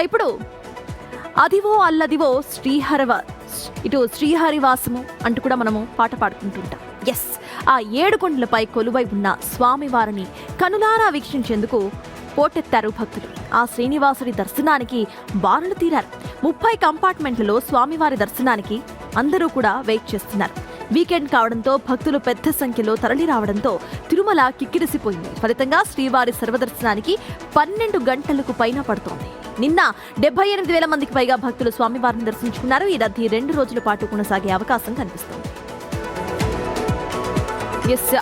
ఇప్పుడు అదివో అల్లదివో శ్రీహరివాసము అంటూ కూడా మనము పాట పాడుకుంటుంటాం. ఎస్, ఆ 7 కొండలపై కొలువై ఉన్న స్వామివారిని కనులారా వీక్షించేందుకు పోటెత్తారు భక్తులు. ఆ శ్రీనివాసుడి దర్శనానికి బారులు తీరారు. 30 కంపార్ట్మెంట్లలో స్వామివారి దర్శనానికి అందరూ కూడా వెయిట్ చేస్తున్నారు. వీకెండ్ కావడంతో భక్తులు పెద్ద సంఖ్యలో తరలి రావడంతో తిరుమల కిక్కిరిసిపోయింది. ఫలితంగా శ్రీవారి సర్వదర్శనానికి 12 గంటలకు పైన పడుతోంది. నిన్న 78,000 మందికి పైగా భక్తులు స్వామివారిని దర్శించుకున్నారు. ఈ రద్దీ 2 రోజుల పాటు కొనసాగే అవకాశం కనిపిస్తోంది.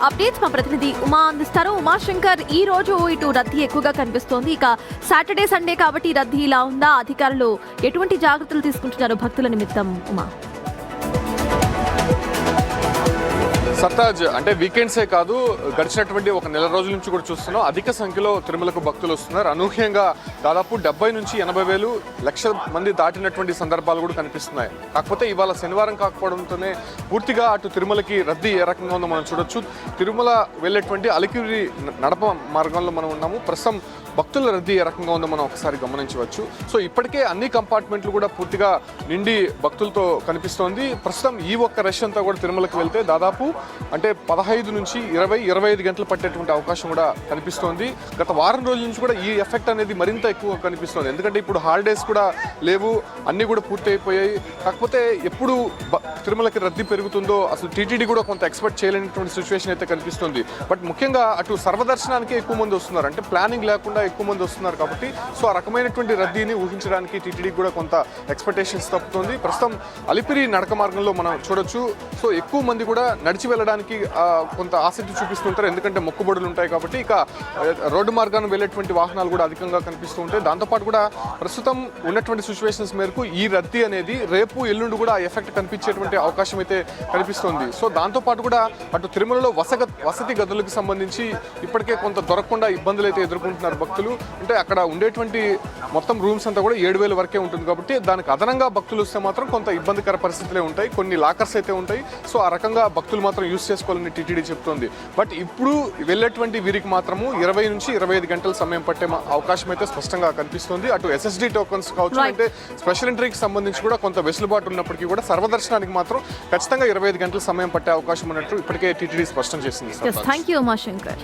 అప్డేట్స్ మా ప్రతినిధి ఉమా అందిస్తారు. ఉమాశంకర్, ఈ రోజు ఇటు రద్దీ ఎక్కువగా కనిపిస్తోంది. ఇక సాటర్డే సండే కాబట్టి రద్దీ ఇలా ఉందా? అధికారులు ఎటువంటి జాగ్రత్తలు తీసుకుంటున్నారు భక్తుల నిమిత్తం? ఉమా, సర్తాజ్, అంటే వీకెండ్సే కాదు, గడిచినటువంటి ఒక నెల రోజుల నుంచి కూడా చూస్తున్నాం అధిక సంఖ్యలో తిరుమలకు భక్తులు వస్తున్నారు. అనూహ్యంగా దాదాపు 70 నుంచి 80,000 లక్షల మంది దాటినటువంటి సందర్భాలు కూడా కనిపిస్తున్నాయి. కాకపోతే ఇవాళ శనివారం కాకపోవడంతోనే పూర్తిగా అటు తిరుమలకి రద్దీ ఏ రకంగా ఉందో మనం చూడొచ్చు. తిరుమల వెళ్ళేటువంటి అలిపిరి నడప మార్గంలో మనం ఉన్నాము. ప్రస్తుతం భక్తుల రద్దీ ఏ రకంగా ఉందో మనం ఒకసారి గమనించవచ్చు. సో ఇప్పటికే అన్ని కంపార్ట్మెంట్లు కూడా పూర్తిగా నిండి భక్తులతో కనిపిస్తోంది. ప్రస్తుతం ఈ ఒక్క రష్ అంతా కూడా తిరుమలకి వెళ్తే దాదాపు అంటే 15 నుంచి 20-25 గంటలు పట్టేటువంటి అవకాశం కూడా కనిపిస్తోంది. గత వారం రోజుల నుంచి కూడా ఈ ఎఫెక్ట్ అనేది మరింత ఎక్కువ కనిపిస్తోంది. ఎందుకంటే ఇప్పుడు హాలిడేస్ కూడా లేవు, అన్నీ కూడా పూర్తి అయిపోయాయి. కాకపోతే ఎప్పుడు తిరుమలకి రద్దీ పెరుగుతుందో అసలు టీటీడీ కూడా కొంత ఎక్స్పెక్ట్ చేయలేనటువంటి సిచ్యువేషన్ అయితే కనిపిస్తుంది. బట్ ముఖ్యంగా అటు సర్వదర్శనానికి ఎక్కువ మంది వస్తున్నారు, అంటే ప్లానింగ్ లేకుండా ఎక్కువ మంది వస్తున్నారు కాబట్టి సో ఆ రకమైనటువంటి రద్దీని ఊహించడానికి టీటీడీ కూడా కొంత ఎక్స్పెక్టేషన్స్ తప్పుతుంది. ప్రస్తుతం అలిపిరి నడక మార్గంలో మనం చూడొచ్చు. సో ఎక్కువ మంది కూడా నడిచి వెళ్ళడానికి కొంత ఆసక్తి చూపిస్తుంటారు, ఎందుకంటే మొక్కుబడులు ఉంటాయి కాబట్టి. ఇక రోడ్డు మార్గాన్ని వెళ్ళేటువంటి వాహనాలు కూడా అధికంగా కనిపిస్తూ ఉంటాయి. దాంతోపాటు కూడా ప్రస్తుతం ఉన్నటువంటి సిచ్యువేషన్స్ మేరకు ఈ రద్దీ అనేది రేపు ఎల్లుండి కూడా ఆ ఎఫెక్ట్ కనిపించేటువంటి అవకాశం అయితే కనిపిస్తుంది. సో దాంతోపాటు కూడా అటు తిరుమలలో వసతి గదులకు సంబంధించి ఇప్పటికే కొంత దొరకకుండా ఇబ్బందులు అయితే ఎదుర్కొంటున్నారు భక్తులు. అంటే అక్కడ ఉండేటువంటి మొత్తం రూమ్స్ అంతా కూడా 7,000 వరకే ఉంటుంది కాబట్టి దానికి అదనంగా భక్తులు వస్తే మాత్రం కొంత ఇబ్బందికర పరిస్థితులే ఉంటాయి. కొన్ని లాకర్స్ అయితే ఉంటాయి. సో ఆ రకంగా భక్తులు మాత్రం యూజ్ చేసుకోవాలని టీటీడీ చెప్తోంది. బట్ ఇప్పుడు వెళ్ళేటువంటి వీరికి మాత్రము 20 నుంచి 25 గంటల సమయం పట్టే అవకాశం అయితే స్పష్టంగా కనిపిస్తుంది. అటు ఎస్ఎస్డి టోకన్స్ కావచ్చు, అంటే స్పెషల్ ఎంట్రీకి సంబంధించి కూడా కొంత వెసులుబాటు ఉన్నప్పటికీ కూడా సర్వదర్శనానికి మాత్రం ఖచ్చితంగా 25 గంటల సమయం పట్టే అవకాశం ఉన్నట్టు ఇప్పటికే టీటీడీ స్పష్టం చేసింది. Thank you Umashankar.